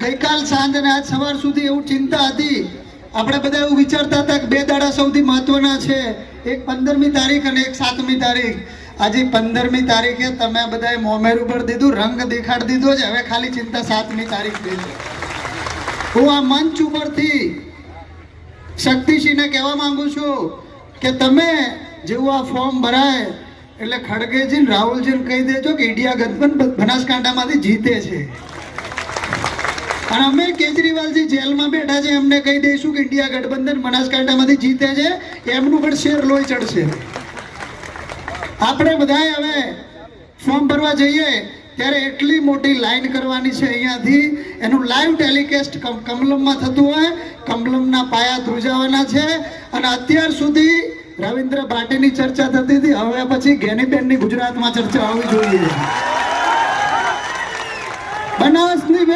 ગઈકાલ સાંજ અને આજ સવાર સુધી એવું ચિંતા હતી, આપણે બધા એવું વિચારતા હતા કે 2 દાડા સૌથી મહત્વના છે, એક 15મી તારીખ અને એક 7મી તારીખ. આજે 15મી તારીખે તમે બધાએ મોમેર ઉપર દીધું, રંગ દેખાડી દીધો છે. હવે ખાલી ચિંતા 7મી તારીખ છે. હું આ મંચ ઉપરથી શક્તિસિંહને કહેવા માંગુ છું કે તમે જેવું આ ફોર્મ ભરાય એટલે ખડગેજી ને રાહુલજીને કહી દેજો કે ઇન્ડિયા ગઠબંધન બનાસકાંઠામાંથી જીતે છે. અને અમે કેજરીવાલજી જેલમાં બેઠા છે એમને કહી દઈશું કે ઇન્ડિયા ગઠબંધન બનાસકાંઠામાંથી જીતે છે, એમનું પણ શેર લોહી ચડશે. આપણે બધાએ હવે ફોર્મ ભરવા જઈએ ત્યારે એટલી મોટી લાઈન કરવાની છે અહીંયાથી, એનું લાઈવ ટેલિકાસ્ટ કમલમમાં થતું હોય, કમલમના પાયા ધ્રુજાવાના છે. અને અત્યાર સુધી રવિન્દ્ર ભાટીની ચર્ચા થતી હતી, હવે પછી ગેનીબેનની ગુજરાતમાં ચર્ચા હોવી જોઈએ. બનાસની